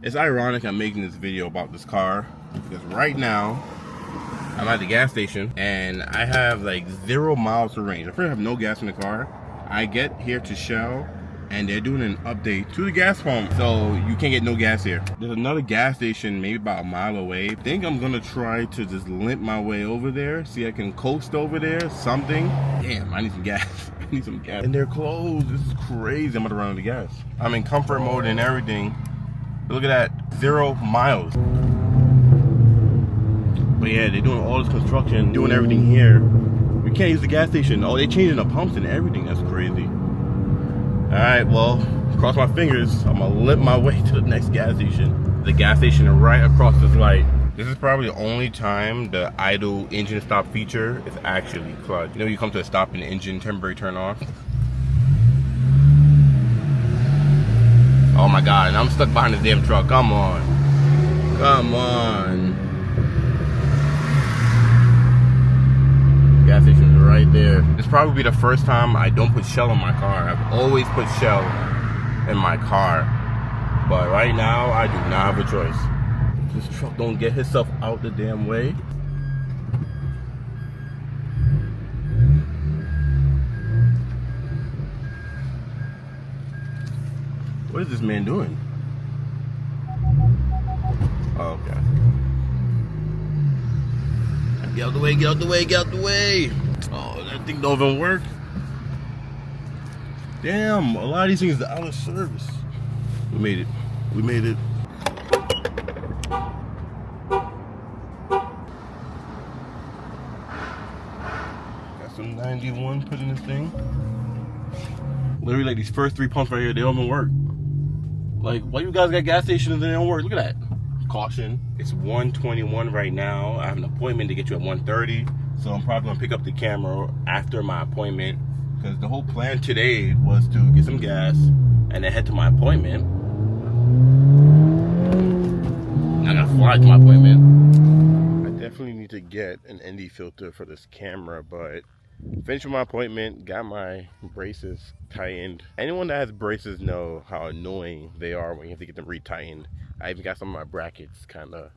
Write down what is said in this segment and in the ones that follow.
It's ironic I'm making this video about this car because right now I'm at the gas station and I have like 0 miles to range. I pretty have no gas in the car. I get here to Shell and they're doing an update to the gas pump, so you can't get no gas here. There's another gas station maybe about a mile away. I think I'm gonna try to just limp my way over there, see if I can coast over there, something. Damn, I need some gas. I need some gas. And they're closed. This is crazy. I'm about to run out of gas. I'm in comfort mode and everything. Look at that, 0 miles. But yeah, they're doing all this construction, doing everything here. We can't use the gas station. Oh, they're changing the pumps and everything. That's crazy. All right, well, cross my fingers. I'm gonna limp my way to the next gas station. The gas station is right across this light. This is probably the only time the idle engine stop feature is actually clutch. You know, you come to a stop and the engine temporarily turn off. Oh my God, and I'm stuck behind this damn truck. Come on. Come on. Gas station is right there. This probably be the first time I don't put Shell in my car. I've always put Shell in my car. But right now, I do not have a choice. This truck don't get himself out the damn way. What is this man doing? Oh, okay. Get out the way, get out the way, get out the way. Oh, that thing don't even work. Damn, a lot of these things are out of service. We made it. We made it. Got some 91 put in this thing. Literally, like these first 3 pumps right here, they don't even work. Like, why you guys got gas stations and they don't work? Look at that. Caution. It's 1:21 right now. I have an appointment to get you at 1:30, so I'm probably gonna pick up the camera after my appointment because the whole plan today was to get some gas and then head to my appointment. I gotta fly to my appointment. I definitely need to get an ND filter for this camera, but finished my appointment, got my braces tightened. Anyone that has braces know how annoying they are when you have to get them retightened. I even got some of my brackets kind of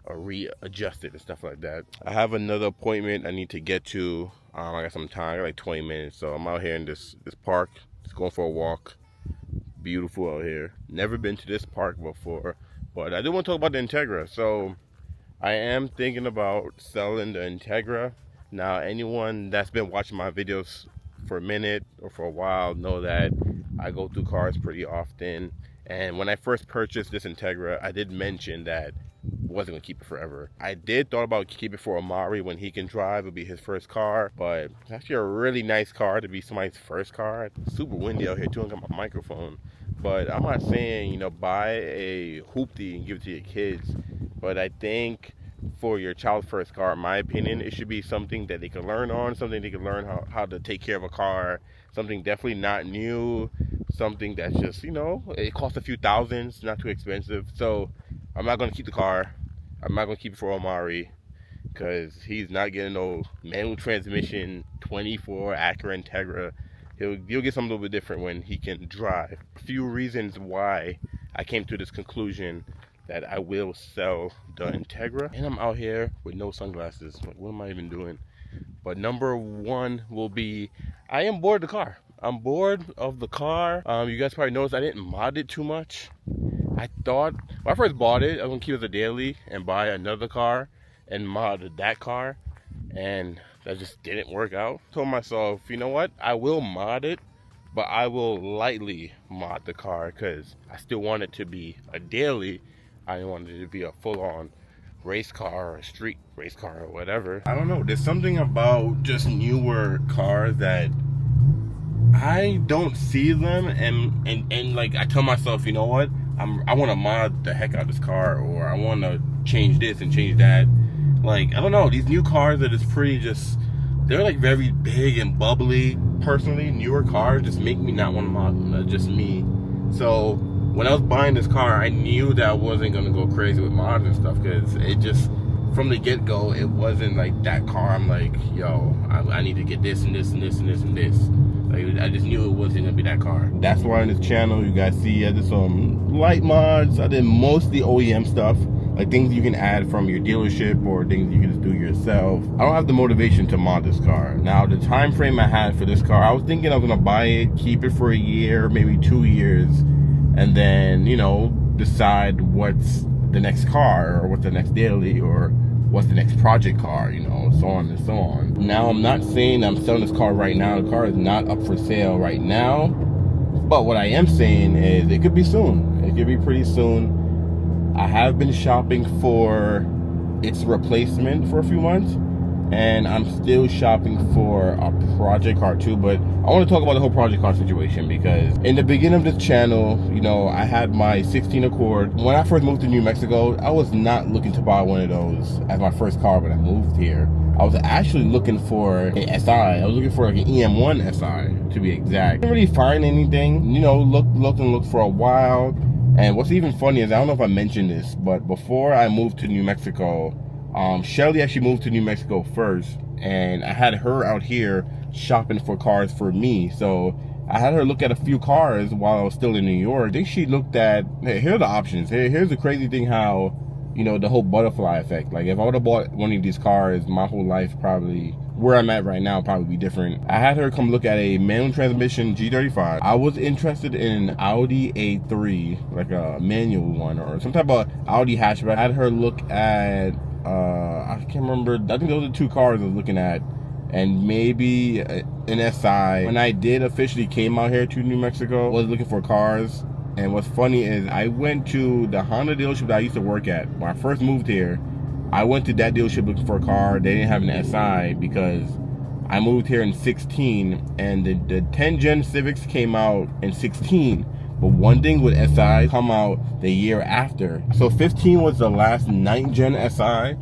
readjusted and stuff like that. I have another appointment I need to get to. I got some time, I got like 20 minutes. So I'm out here in this park, just going for a walk. Beautiful out here. Never been to this park before, but I do want to talk about the Integra. So I am thinking about selling the Integra. Now, anyone that's been watching my videos for a minute or for a while know that I go through cars pretty often. And when I first purchased this Integra, I did mention that I wasn't gonna keep it forever. I did thought about keeping it for Amari when he can drive. It'll be his first car, but it's actually a really nice car to be somebody's first car. It's super windy out here too. I got my microphone. But I'm not saying, you know, buy a hoopty and give it to your kids. But I think for your child's first car, in my opinion, it should be something that they can learn on, something they can learn how to take care of a car, something definitely not new, something that's just, you know, it costs a few thousands, not too expensive. So I'm not going to keep the car. I'm not going to keep it for Omari because he's not getting no manual transmission 24 Acura Integra. He'll get something a little bit different when he can drive. A few reasons why I came to this conclusion that I will sell the Integra. And I'm out here with no sunglasses. Like, what am I even doing? But number one will be, I am bored of the car. I'm bored of the car. You guys probably noticed I didn't mod it too much. I thought, when I first bought it, I was gonna keep it as a daily and buy another car and mod that car. And that just didn't work out. Told myself, you know what? I will mod it, but I will lightly mod the car because I still want it to be a daily. I wanted it to be a full-on race car or a street race car or whatever. I don't know. There's something about just newer cars that I don't see them, and like I tell myself, you know what? I want to mod the heck out of this car, or I want to change this and change that. Like, I don't know. These new cars that is pretty just, they're like very big and bubbly. Personally, newer cars just make me not want to mod them. Just me. So when I was buying this car, I knew that I wasn't gonna go crazy with mods and stuff because it just, from the get-go, it wasn't like that car. I'm like, yo, I need to get this and this and this and this and this. Like, I just knew it wasn't gonna be that car. That's why on this channel you guys see I did some light mods. I did mostly OEM stuff, like things you can add from your dealership or things you can just do yourself. I don't have the motivation to mod this car. Now the time frame I had for this car, I was thinking I was gonna buy it, keep it for a year, maybe 2 years, and then, you know, decide what's the next car or what's the next daily or what's the next project car, you know, so on and so on. Now, I'm not saying I'm selling this car right now. The car is not up for sale right now. But what I am saying is it could be soon. It could be pretty soon. I have been shopping for its replacement for a few months. And I'm still shopping for a project car too, but I want to talk about the whole project car situation because in the beginning of this channel, you know, I had my 16 Accord. When I first moved to New Mexico, I was not looking to buy one of those as my first car when I moved here. I was actually looking for an SI. I was looking for like an EM1 SI to be exact. I didn't really find anything, you know, look for a while. And what's even funny is, I don't know if I mentioned this, but before I moved to New Mexico, Shelly actually moved to New Mexico first, and I had her out here shopping for cars for me. So I had her look at a few cars while I was still in New York. I think she looked at, hey, here are the options. Here's the crazy thing how, you know, the whole butterfly effect. Like if I would have bought one of these cars, my whole life probably, where I'm at right now, probably be different. I had her come look at a manual transmission G35. I was interested in an Audi A3, like a manual one or some type of Audi hatchback. I had her look at, I can't remember, I think those are the two cars I was looking at, and maybe an SI. When I did officially came out here to New Mexico, I was looking for cars. And what's funny is I went to the Honda dealership that I used to work at. When I first moved here, I went to that dealership looking for a car. They didn't have an SI because I moved here in 16, and the 10 Gen Civics came out in 16. But one thing with SI come out the year after. So 15 was the last 9th Gen SI.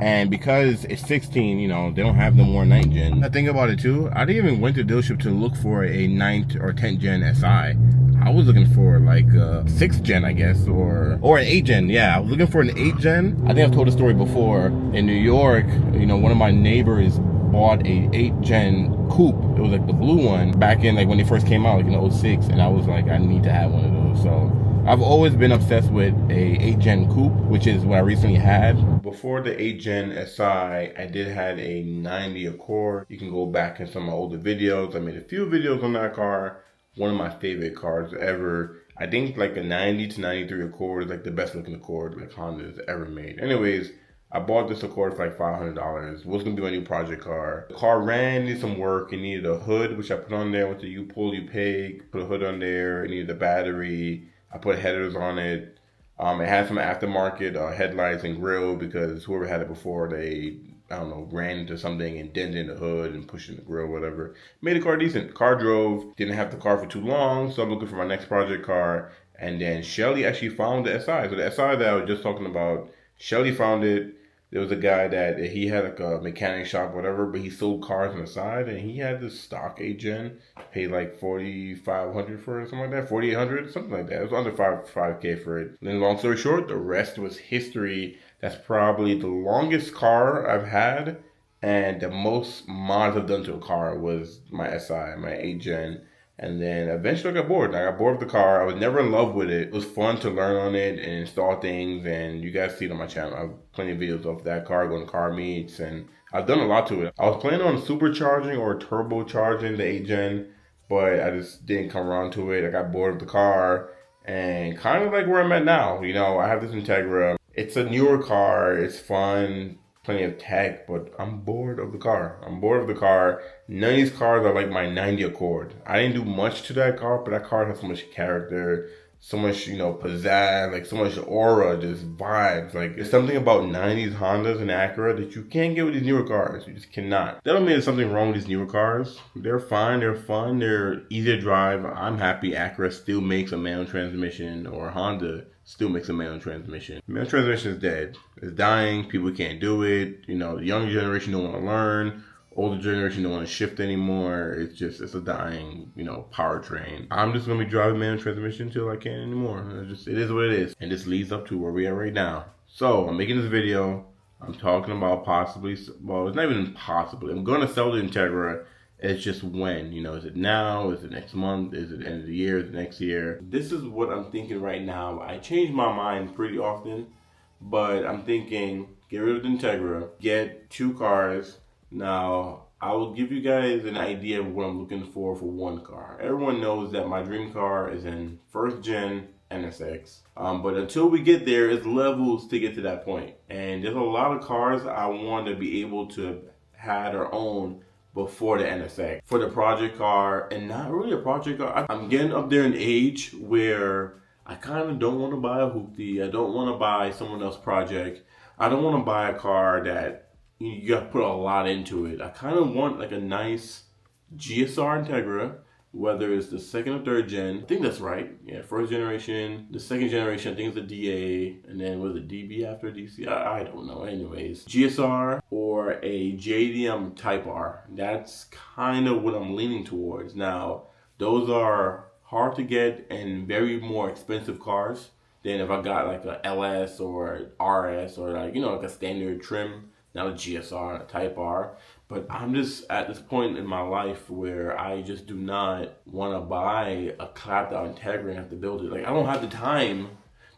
And because it's 16, you know, they don't have no more 9th Gen. I think about it too. I didn't even went to the dealership to look for a 9th or 10th Gen SI. I was looking for like a 6th Gen, I guess, or an 8th Gen. Yeah, I was looking for an 8th Gen. I think I've told the story before. In New York, you know, one of my neighbors bought a 8th Gen coupe. It was like the blue one back in like when they first came out, like in 06. And I was like, I need to have one of those. So I've always been obsessed with a 8th Gen coupe, which is what I recently had. Before the 8th Gen SI, I did have a 90 Accord. You can go back in some of my older videos. I made a few videos on that car. One of my favorite cars ever. I think like a 90 to 93 Accord is like the best looking Accord like Honda's ever made. Anyways, I bought this Accord for like $500. It was gonna be my new project car. The car ran, needed some work. It needed a hood, which I put on there with the you pull, you pay. Put a hood on there. It needed a battery. I put headers on it. It had some aftermarket headlights and grill because whoever had it before, they, I don't know, ran into something and dented the hood and pushed in the grill, whatever. Made the car decent. Car drove. Didn't have the car for too long, so I'm looking for my next project car. And then Shelly actually found the SI. So the SI that I was just talking about, Shelly found it. There was a guy that he had like a mechanic shop, whatever, but he sold cars on the side, and he had this stock 8 Gen, paid like $4,500 for it, something like that, $4,800, something like that. It was under $5K for it. And then long story short, the rest was history. That's probably the longest car I've had, and the most mods I've done to a car was my SI, my 8 Gen. And then eventually I got bored. I got bored with the car. I was never in love with it. It was fun to learn on it and install things. And you guys see it on my channel. I have plenty of videos of that car, going to car meets. And I've done a lot to it. I was planning on supercharging or turbocharging the 8 Gen. But I just didn't come around to it. I got bored with the car. And kind of like where I'm at now. You know, I have this Integra. It's a newer car. It's fun. Plenty of tech, but I'm bored of the car. I'm bored of the car. None of these cars are like my 90 Accord. I didn't do much to that car, but that car has so much character, so much, you know, pizzazz, like so much aura, just vibes. Like there's something about 90s Hondas and Acura that you can't get with these newer cars. You just cannot. That don't mean there's something wrong with these newer cars. They're fine, they're fun, they're easy to drive. I'm happy Acura still makes a manual transmission, or Honda still makes a manual transmission. Manual transmission is dead. It's dying. People can't do it. You know, the younger generation don't want to learn. Older generation don't want to shift anymore. It's a dying, you know, powertrain. I'm just going to be driving manual transmission until I can't anymore. It is what it is. And this leads up to where we are right now. So I'm making this video. I'm talking about possibly, well, it's not even possibly. I'm going to sell the Integra It's just when, you know, is it now? Is it next month? Is it the end of the year? Is it next year? This is what I'm thinking right now. I change my mind pretty often, but I'm thinking get rid of the Integra, get 2 cars. Now, I will give you guys an idea of what I'm looking for one car. Everyone knows that my dream car is in first gen NSX. But until we get there, it's levels to get to that point. And there's a lot of cars I want to be able to have or own before the NSX. For the project car, and not really a project car, I'm getting up there in age where I kind of don't want to buy a hoopty. I don't want to buy someone else's project. I don't want to buy a car that you got to put a lot into it. I kind of want like a nice GSR Integra, whether it's the second or third gen. I think that's right. Yeah, first generation. The second generation, I think it's the DA. And then was it DB after DC? I don't know. Anyways, GSR or a JDM Type R. That's kind of what I'm leaning towards. Now, those are hard to get and very more expensive cars than if I got like a LS or RS or like, you know, like a standard trim. Not a GSR, a Type R. But I'm just at this point in my life where I just do not want to buy a clapped out Integra and have to build it. Like, I don't have the time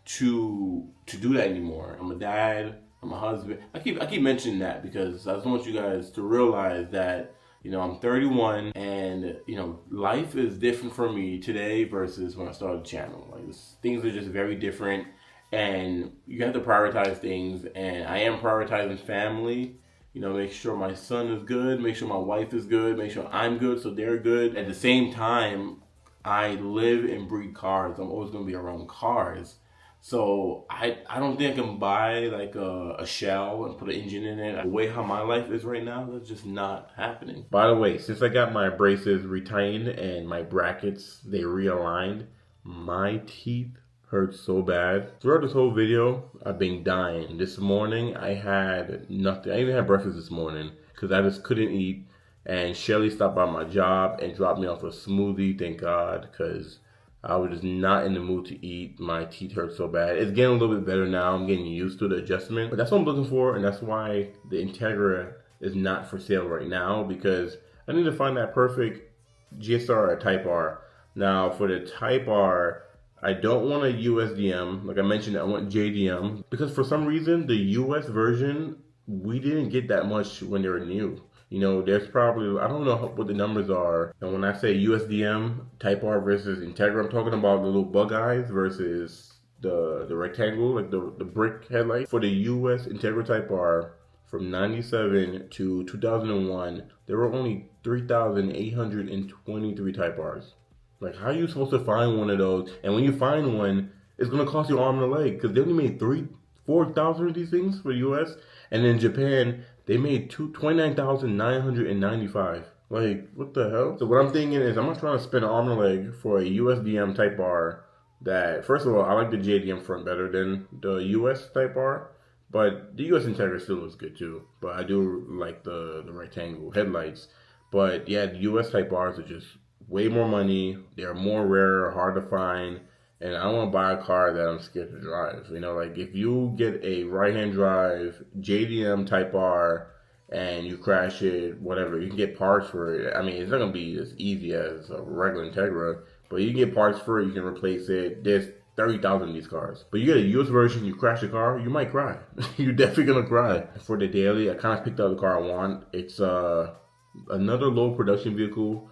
to do that anymore. I'm a dad, I'm a husband. I keep mentioning that because I just want you guys to realize that, you know, I'm 31 and, you know, life is different for me today versus when I started the channel. Like, things are just very different. And you have to prioritize things, and I am prioritizing family. You know, make sure my son is good, make sure my wife is good, make sure I'm good so they're good. At the same time, I live and breathe cars. I'm always going to be around cars. So I don't think I can buy like a shell and put an engine in it. The way how my life is right now, that's just not happening. By the way, since I got my braces retightened and my brackets, they realigned, my teeth hurt so bad. Throughout this whole video, I've been dying. This morning, I had nothing. I even had breakfast this morning because I just couldn't eat. And Shelly stopped by my job and dropped me off a smoothie, thank God, because I was just not in the mood to eat. My teeth hurt so bad. It's getting a little bit better now. I'm getting used to the adjustment. But that's what I'm looking for, and that's why the Integra is not for sale right now, because I need to find that perfect GSR or Type R. Now, for the Type R, I don't want a USDM. Like I mentioned, I want JDM. Because for some reason, the US version, we didn't get that much when they were new. You know, there's probably, I don't know what the numbers are. And when I say USDM, Type R versus Integra, I'm talking about the little bug eyes versus the rectangle, like the brick headlight. For the US Integra Type R, from 97 to 2001, there were only 3,823 Type Rs. Like, how are you supposed to find one of those? And when you find one, it's going to cost you an arm and a leg because they only made 4,000 of these things for the US. And in Japan, they made 29,995. Like, what the hell? So what I'm thinking is I'm not trying to spend an arm and a leg for a USDM Type R that, first of all, I like the JDM front better than the US Type R. But the US Integra still looks good too. But I do like the rectangle headlights. But yeah, the US Type Rs are just way more money. They're more rare, hard to find, and I don't want to buy a car that I'm scared to drive. You know, like if you get a right-hand drive JDM Type R and you crash it, whatever, you can get parts for it. I mean, it's not gonna be as easy as a regular Integra, but you can get parts for it. You can replace it. There's 30,000 of these cars. But you get a US version, you crash the car, you might cry. You're definitely gonna cry. For the daily, I kind of picked out the car I want. It's another low production vehicle.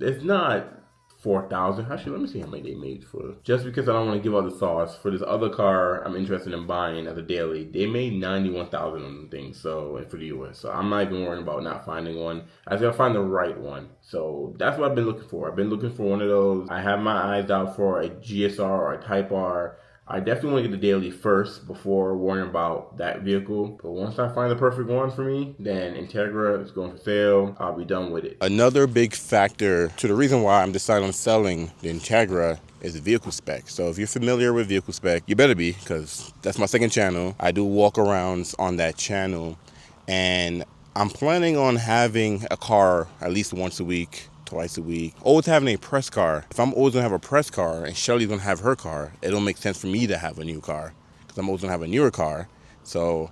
It's not 4,000. Actually, let me see how many they made for. Just because I don't want to give out the sauce, for this other car I'm interested in buying as a daily, they made 91,000 on the thing. So, for the US, so I'm not even worrying about not finding one. I just gotta find the right one. So that's what I've been looking for. I've been looking for one of those. I have my eyes out for a GSR or a Type R. I definitely want to get the daily first before worrying about that vehicle. But once I find the perfect one for me, then Integra is going for sale. I'll be done with it. Another big factor to the reason why I'm deciding on selling the Integra is the vehicle spec. So if you're familiar with vehicle spec, you better be, because that's my second channel. I do walk-arounds on that channel, and I'm planning on having a car at least once a week, twice a week. Always having a press car. If I'm always gonna have a press car and Shelly's gonna have her car, it don't make sense for me to have a new car because I'm always gonna have a newer car. So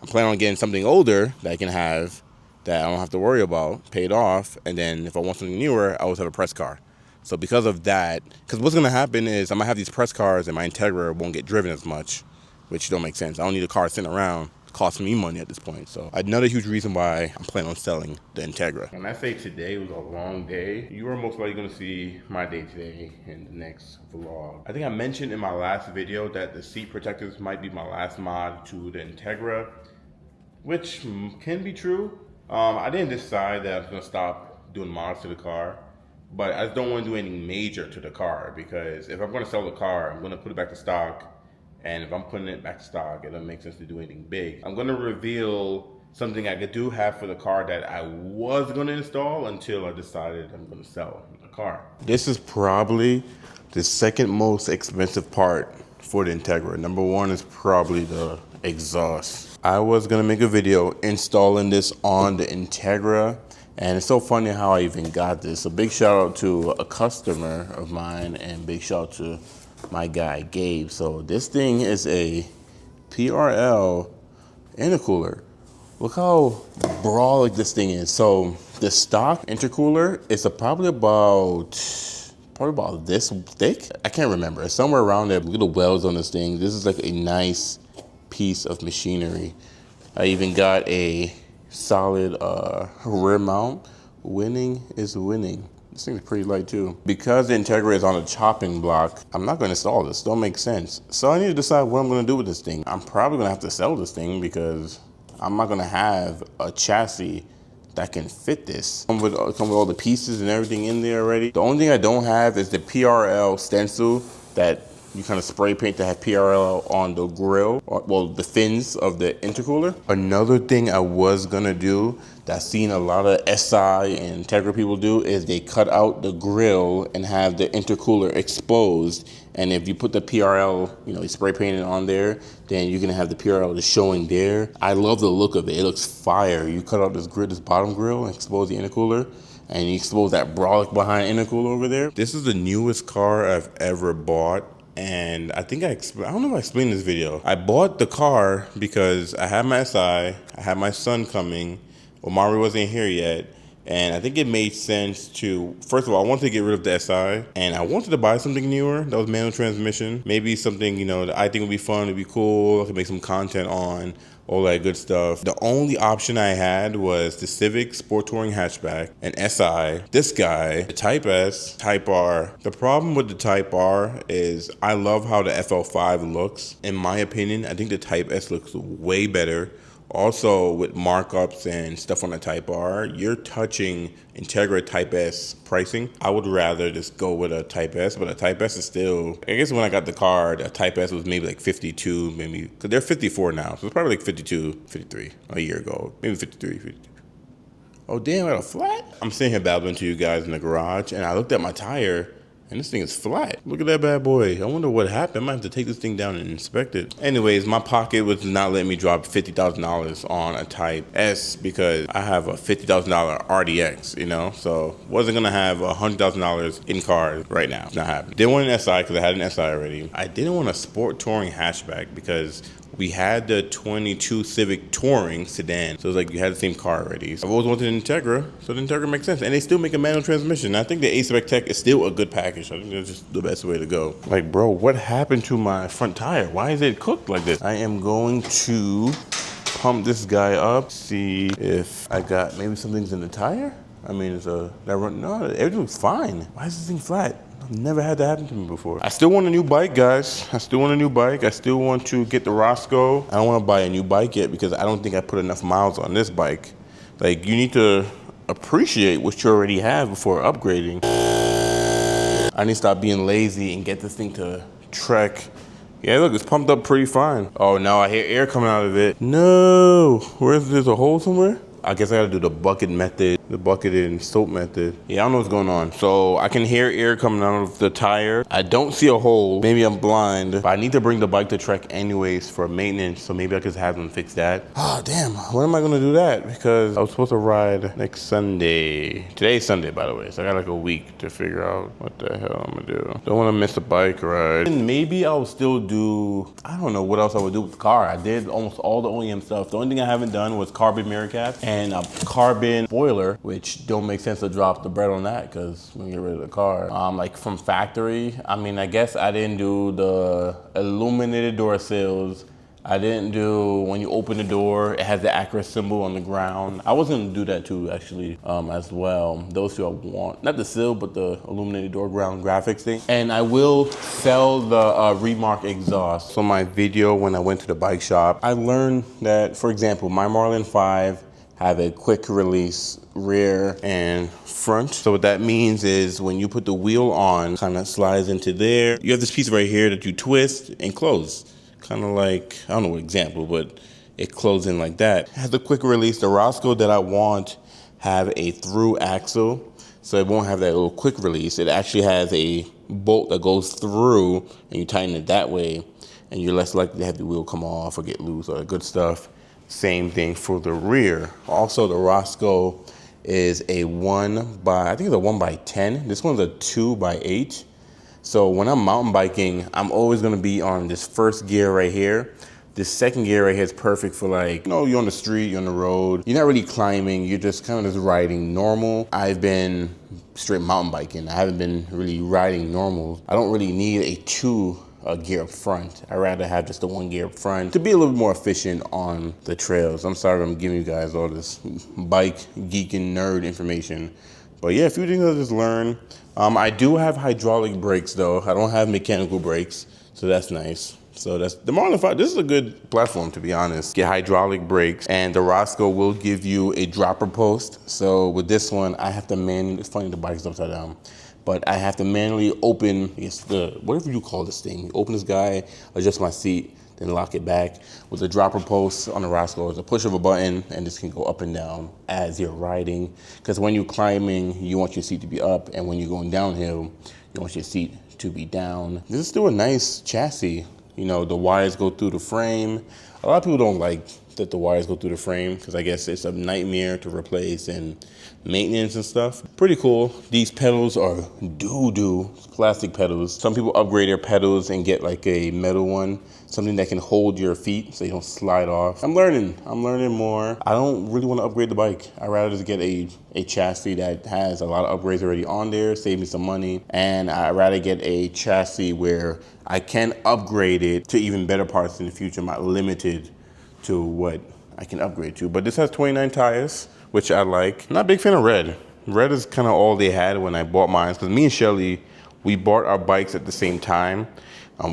I'm planning on getting something older that I can have that I don't have to worry about, paid off, and then if I want something newer, I always have a press car. So because of that, because what's gonna happen is I'm gonna have these press cars and my Integra won't get driven as much, which don't make sense. I don't need a car sitting around costing me money at this point. So another huge reason why I'm planning on selling the Integra. When I say today was a long day, you are most likely gonna see my day today in the next vlog. I think I mentioned in my last video that the seat protectors might be my last mod to the Integra, which can be true. I didn't decide that I was gonna stop doing mods to the car, but I just don't want to do anything major to the car, because if I'm gonna sell the car, I'm gonna put it back to stock. And if I'm putting it back to stock, it doesn't make sense to do anything big. I'm gonna reveal something I do have for the car that I was gonna install until I decided I'm gonna sell the car. This is probably the second most expensive part for the Integra. Number one is probably the exhaust. I was gonna make a video installing this on the Integra, and it's so funny how I even got this. A big shout out to a customer of mine, and big shout out to my guy Gabe. So this thing is a PRL intercooler. Look how broad this thing is. So the stock intercooler is probably about this thick. I can't remember. It's somewhere around there. Look at the welds on this thing. This is like a nice piece of machinery. I even got a solid rear mount. Winning is winning. This thing's pretty light too. Because the Integra is on a chopping block, I'm not gonna install this. Don't make sense. So I need to decide what I'm gonna do with this thing. I'm probably gonna have to sell this thing because I'm not gonna have a chassis that can fit this. Come with all the pieces and everything in there already. The only thing I don't have is the PRL stencil that you kind of spray paint to have PRL on the grill, or, well, the fins of the intercooler. Another thing I was gonna do that I've seen a lot of SI and Integra people do is they cut out the grill and have the intercooler exposed. And if you put the PRL, you spray paint it on there, then you're gonna have the PRL just showing there. I love the look of it. It looks fire. You cut out this bottom grill and expose the intercooler, and you expose that brolic behind intercooler over there. This is the newest car I've ever bought. And I think I don't know if I explained this video. I bought the car because I had my SI, I had my son coming, Omari wasn't here yet, and I think it made sense to, first of all, I wanted to get rid of the SI, and I wanted to buy something newer that was manual transmission. Maybe something, that I think would be fun, would be cool, I could make some content on, all that good stuff. The only option I had was the Civic Sport Touring Hatchback, an SI, this guy, the Type S, Type R. The problem with the Type R is I love how the FL5 looks. In my opinion, I think the Type S looks way better. Also, with markups and stuff on the Type R, you're touching Integra Type S pricing. I would rather just go with a Type S, but a Type S is still, I guess when I got the car, the Type S was maybe like 52, maybe, because they're 54 now, so it's probably like 52, 53 a year ago, maybe 53, 52. Oh damn, I got a flat? I'm sitting here babbling to you guys in the garage, and I looked at my tire, and this thing is flat. Look at that bad boy. I wonder what happened. I might have to take this thing down and inspect it. Anyways, my pocket was not letting me drop $50,000 on a Type S because I have a $50,000 RDX, So wasn't gonna have $100,000 in cars right now. It's not happening. Didn't want an SI because I had an SI already. I didn't want a sport touring hatchback because we had the 22 Civic Touring sedan, so it's like you had the same car already. So I've always wanted an Integra, so the Integra makes sense. And they still make a manual transmission. I think the A-Spec Tech is still a good package. I think that's just the best way to go. Like, bro, what happened to my front tire? Why is it cooked like this? I am going to pump this guy up, see if I got maybe something's in the tire. I mean, no, everything's fine. Why is this thing flat? I've never had that happen to me before. I still want a new bike, guys. I still want a new bike. I still want to get the Roscoe. I don't want to buy a new bike yet because I don't think I put enough miles on this bike. Like, you need to appreciate what you already have before upgrading. I need to stop being lazy and get this thing to trek. Yeah, look, it's pumped up pretty fine. Oh, now I hear air coming out of it. No, there's a hole somewhere? I guess I gotta do the bucket method. the bucketed and soap method. Yeah, I don't know what's going on. So I can hear air coming out of the tire. I don't see a hole. Maybe I'm blind, but I need to bring the bike to Trek anyways for maintenance. So maybe I could have them fix that. Oh, damn. When am I gonna do that? Because I was supposed to ride next Sunday. Today's Sunday, by the way. So I got like a week to figure out what the hell I'm gonna do. Don't wanna miss a bike ride. And maybe I'll still do, I don't know what else I would do with the car. I did almost all the OEM stuff. The only thing I haven't done was carbon mirror caps and a carbon spoiler, which don't make sense to drop the bread on that because we get rid of the car. Like from factory, I mean, I guess I didn't do the illuminated door sills. I didn't do, when you open the door, it has the Acura symbol on the ground. I was gonna do that too, actually, as well. Those two I want. Not the sill, but the illuminated door ground graphics thing. And I will sell the Remark exhaust. So my video when I went to the bike shop, I learned that, for example, my Marlin 5 have a quick release rear and front. So what that means is when you put the wheel on, kind of slides into there. You have this piece right here that you twist and close. Kind of like, I don't know what example, but it closes in like that. It has a quick release. The Roscoe that I want have a through axle, so it won't have that little quick release. It actually has a bolt that goes through and you tighten it that way and you're less likely to have the wheel come off or get loose or good stuff. Same thing for the rear. Also, the Roscoe is a 1x10. This one's a 2x8. So when I'm mountain biking, I'm always gonna be on this first gear right here. This second gear right here is perfect for like, you know, you're on the street, you're on the road. You're not really climbing, you're just kind of just riding normal. I've been straight mountain biking. I haven't been really riding normal. I don't really need a two gear up front. I'd rather have just the one gear up front to be a little bit more efficient on the trails. I'm sorry I'm giving you guys all this bike geeking nerd information. But yeah, a few things I just learned. I do have hydraulic brakes though. I don't have mechanical brakes, so that's nice. So that's the Marlin 5. This is a good platform, to be honest. Get hydraulic brakes, and the Roscoe will give you a dropper post. So with this one, I have to manually, it's funny the bike's upside down, but I have to manually open, it's the, whatever you call this thing. Open this guy, adjust my seat, then lock it back. With the dropper post on the Roscoe, it's a push of a button, and this can go up and down as you're riding. Because when you're climbing, you want your seat to be up, and when you're going downhill, you want your seat to be down. This is still a nice chassis. You know, the wires go through the frame. A lot of people don't like that the wires go through the frame because I guess it's a nightmare to replace and maintenance and stuff. Pretty cool. These pedals are doo-doo, plastic pedals. Some people upgrade their pedals and get like a metal one, something that can hold your feet so you don't slide off. I'm learning more. I don't really want to upgrade the bike. I'd rather just get a chassis that has a lot of upgrades already on there, save me some money. And I'd rather get a chassis where I can upgrade it to even better parts in the future. I'm not limited to what I can upgrade to. But this has 29 tires, which I like. I'm not a big fan of red. Red is kind of all they had when I bought mine, because me and Shelly, we bought our bikes at the same time.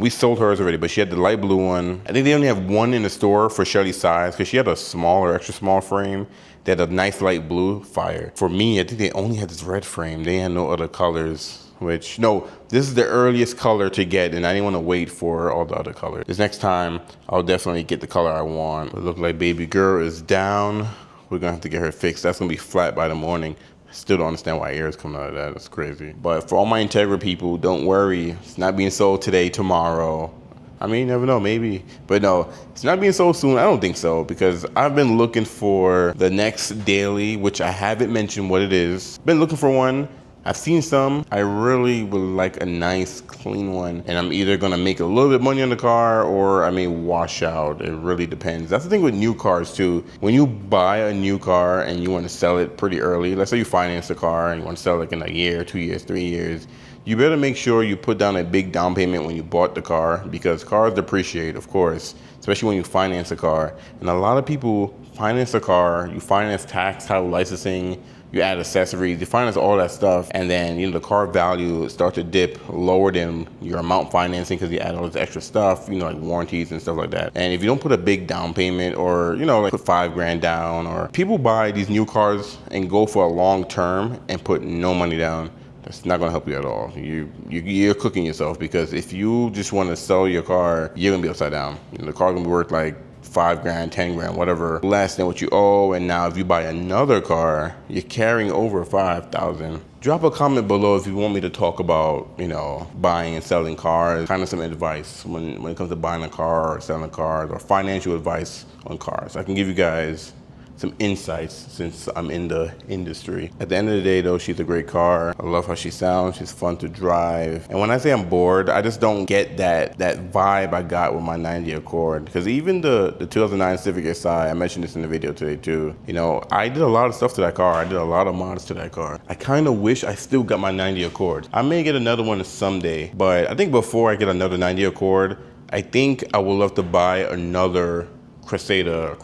We sold hers already, but she had the light blue one. I think they only have one in the store for Shelly's size, because she had a smaller, extra small frame. They had a nice light blue fire. For me, I think they only had this red frame. They had no other colors. Which, no, this is the earliest color to get, and I didn't want to wait for all the other colors. This next time, I'll definitely get the color I want. It looks like baby girl is down. We're gonna have to get her fixed. That's gonna be flat by the morning. Still don't understand why air is coming out of that. It's crazy. But for all my Integra people, don't worry. It's not being sold today, tomorrow. I mean, you never know, maybe. But no, it's not being sold soon. I don't think so, because I've been looking for the next daily, which I haven't mentioned what it is. Been looking for one. I've seen some. I really would like a nice, clean one. And I'm either gonna make a little bit of money on the car or I may wash out. It really depends. That's the thing with new cars too. When you buy a new car and you wanna sell it pretty early, let's say you finance a car and you wanna sell it in a year, 2 years, 3 years, you better make sure you put down a big down payment when you bought the car, because cars depreciate, of course, especially when you finance a car. And a lot of people finance a car, you finance tax, title, licensing, you add accessories, you finance all that stuff, and then the car value starts to dip lower than your amount financing because you add all this extra stuff, like warranties and stuff like that. And if you don't put a big down payment, or like put $5,000 down, or people buy these new cars and go for a long term and put no money down. That's not gonna help you at all. You're cooking yourself, because if you just want to sell your car, you're gonna be upside down. The car's gonna be worth like 5 grand, 10 grand, whatever, less than what you owe. And now if you buy another car, you're carrying over 5,000. Drop a comment below if you want me to talk about, you know, buying and selling cars, kind of some advice when it comes to buying a car or selling cars, or financial advice on cars. I can give you guys some insights since I'm in the industry. At the end of the day though, she's a great car. I love how she sounds. She's fun to drive. And when I say I'm bored, I just don't get that vibe I got with my 90 Accord. Because even the 2009 Civic Si, I mentioned this in the video today too, you know, I did a lot of stuff to that car. I did a lot of mods to that car. I kind of wish I still got my 90 Accord. I may get another one someday, but I think before I get another 90 Accord, I think I would love to buy another Cressida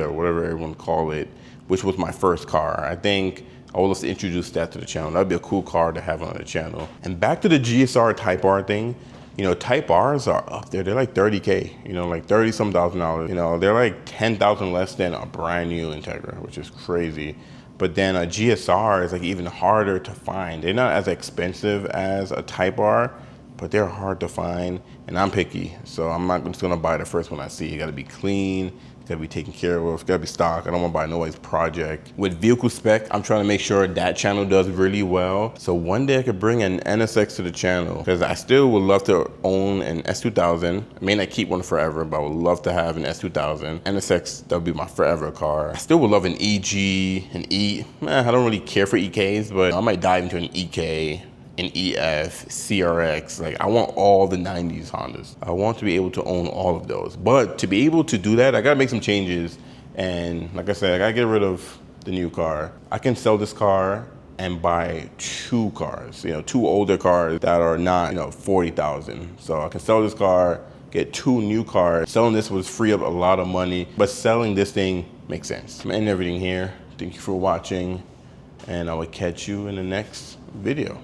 or whatever everyone call it, which was my first car. I think I would love to introduce that to the channel. That'd be a cool car to have on the channel. And back to the GSR Type R thing, you know, Type Rs are up there. They're like 30K, you know, like 30 some $1,000. You know, they're like 10,000 less than a brand new Integra, which is crazy. But then a GSR is like even harder to find. They're not as expensive as a Type R, but they're hard to find, and I'm picky, so I'm not just gonna buy the first one I see. You gotta be clean, it's gotta be taken care of, it's gotta be stock. I don't wanna buy nobody's project. With vehicle spec, I'm trying to make sure that channel does really well, so one day I could bring an NSX to the channel, because I still would love to own an S2000. I may not keep one forever, but I would love to have an S2000. NSX, that would be my forever car. I still would love an EG, an E. I don't really care for EKs, but I might dive into an EK, an EF, CRX. Like, I want all the 90s Hondas. I want to be able to own all of those. But to be able to do that, I gotta make some changes. And like I said, I gotta get rid of the new car. I can sell this car and buy 2 cars, you know, 2 older cars that are not, you know, 40,000. So I can sell this car, get 2 new cars. Selling this would free up a lot of money, but selling this thing makes sense. I'm ending everything here. Thank you for watching, and I will catch you in the next video.